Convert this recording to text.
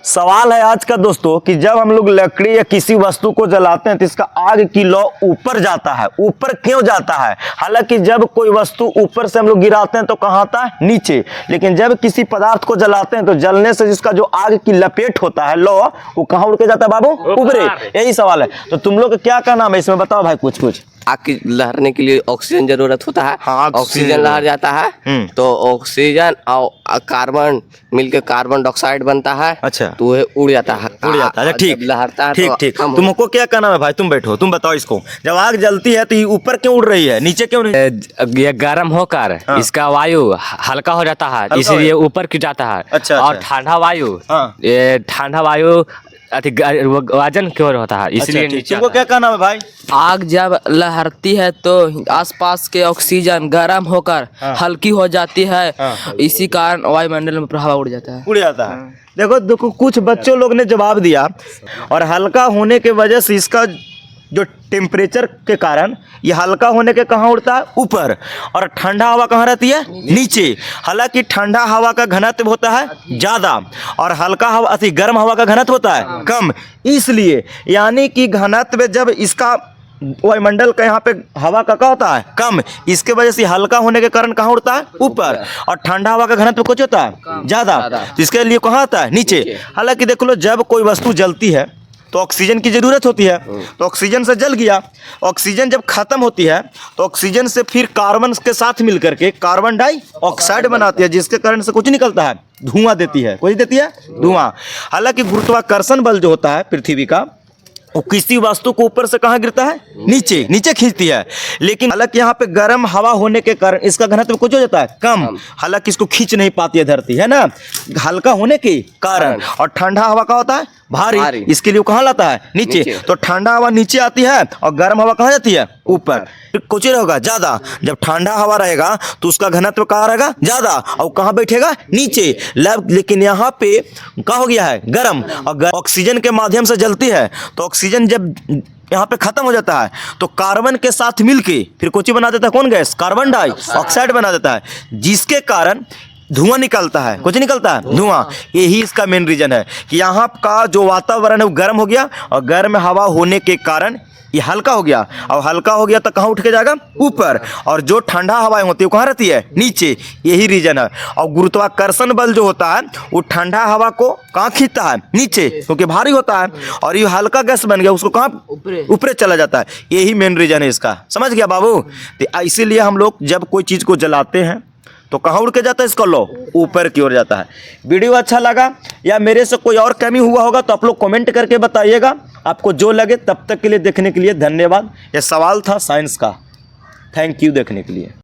सवाल है आज का दोस्तों कि जब हम लोग लकड़ी या किसी वस्तु को जलाते हैं तो इसका आग की लौ ऊपर जाता है। ऊपर क्यों जाता है? हालांकि जब कोई वस्तु ऊपर से हम लोग गिराते हैं तो कहाँ आता है? नीचे। लेकिन जब किसी पदार्थ को जलाते हैं तो जलने से जिसका जो आग की लपेट होता है लौ, वो कहाँ उड़ के जाता है बाबू? ऊपरे। यही सवाल है। तो तुम लोग क्या कहना है इसमें बताओ भाई कुछ। आग की लहरने के लिए ऑक्सीजन जरूरत होता है। हाँ, ऑक्सीजन लहर जाता है तो ऑक्सीजन और कार्बन मिलकर कार्बन डाइऑक्साइड बनता है। अच्छा, तो वह उड़ जाता है। अच्छा ठीक, लहरता है। ठीक। तुमको क्या कहना है भाई? तुम बैठो, तुम बताओ इसको। जब आग जलती है तो ये ऊपर क्यों उड़ रही है, नीचे क्यों नहीं? ये गर्म होकर इसका वायु हल्का हो जाता है, इसलिए ऊपर क्यों जाता है। अच्छा। और ठंडा वायु, ये ठंडा वायु वजन क्यों होता है, इसलिए नीचे। तुमको क्या कहना है भाई? आग जब लहरती है तो आसपास के ऑक्सीजन गर्म होकर हल्की हो जाती है। इसी कारण वायुमंडल में प्रभाव उड़ जाता है। देखो कुछ बच्चों लोग ने जवाब दिया, और हल्का होने के वजह से इसका जो टेम्परेचर के कारण ये हल्का होने के कहाँ उड़ता है? ऊपर। और ठंडा हवा कहाँ रहती है? नीचे। हालांकि ठंडा हवा का घनत्व होता है ज़्यादा और हल्का हवा गर्म हवा का घनत्व होता है कम। इसलिए यानी कि घनत्व जब इसका वायुमंडल का यहाँ पे हवा का क्या होता है? कम। इसके वजह से हल्का होने के कारण कहाँ उड़ता है? ऊपर। और ठंडा हवा का घनत्व कुछ होता है ज़्यादा, तो इसके लिए कहाँ आता है? नीचे। हालांकि देख लो, जब कोई वस्तु जलती है तो ऑक्सीजन की ज़रूरत होती है, तो ऑक्सीजन से जल गया। ऑक्सीजन जब खत्म होती है तो ऑक्सीजन से फिर कार्बन के साथ मिलकर के कार्बन डाइऑक्साइड बनाती है, जिसके कारण से कुछ निकलता है, धुआं देती है। कुछ देती है? धुआं। हालांकि गुरुत्वाकर्षण बल जो होता है पृथ्वी का, वो किसी वस्तु को ऊपर से कहाँ गिरता है? नीचे खींचती है। लेकिन हालांकि यहाँ पे गर्म हवा होने के कारण इसका घनत्व कुछ हो जाता है कम। हालांकि इसको खींच नहीं पाती है धरती, है ना, हल्का होने के कारण। और ठंडा हवा का होता है भारी, इसके लिए कहाँ लाता है? नीचे। तो ठंडा हवा नीचे आती है और गर्म हवा कहाँ जाती है? ऊपर। कुछ होगा ज़्यादा। जब ठंडा हवा रहेगा तो उसका घनत्व कहाँ रहेगा? ज़्यादा। और कहाँ बैठेगा? नीचे। लेकिन यहाँ पे क्या हो गया है? गर्म। और ऑक्सीजन के माध्यम से जलती है, तो ऑक्सीजन जब यहाँ पे खत्म हो जाता है तो कार्बन के साथ मिलके फिर कुछ बना देता है। कौन गैस? कार्बन डाइऑक्साइड बना देता है, जिसके कारण धुआं निकलता है। कुछ निकलता है? धुआं। यही इसका मेन रीजन है कि यहाँ का जो वातावरण है वो गर्म हो गया, और गर्म हवा होने के कारण ये हल्का हो गया। और हल्का हो गया तो कहाँ उठ के जाएगा? ऊपर। और जो ठंडा हवाएं होती है वो कहाँ रहती है? नीचे। यही रीजन है। और गुरुत्वाकर्षण बल जो होता है वो ठंडा हवा को कहाँ खींचता है? नीचे, क्योंकि भारी होता है। और ये हल्का गैस बन गया, उसको कहाँ? ऊपर चला जाता है। यही मेन रीजन है इसका। समझ गया बाबू? तो इसीलिए हम लोग जब कोई चीज़ को जलाते हैं तो कहाँ उड़ के जाता है? इसका लौ ऊपर की ओर जाता है। वीडियो अच्छा लगा या मेरे से कोई और कमी हुआ होगा तो आप लोग कमेंट करके बताइएगा। आपको जो लगे। तब तक के लिए देखने के लिए धन्यवाद। यह सवाल था साइंस का। थैंक यू देखने के लिए।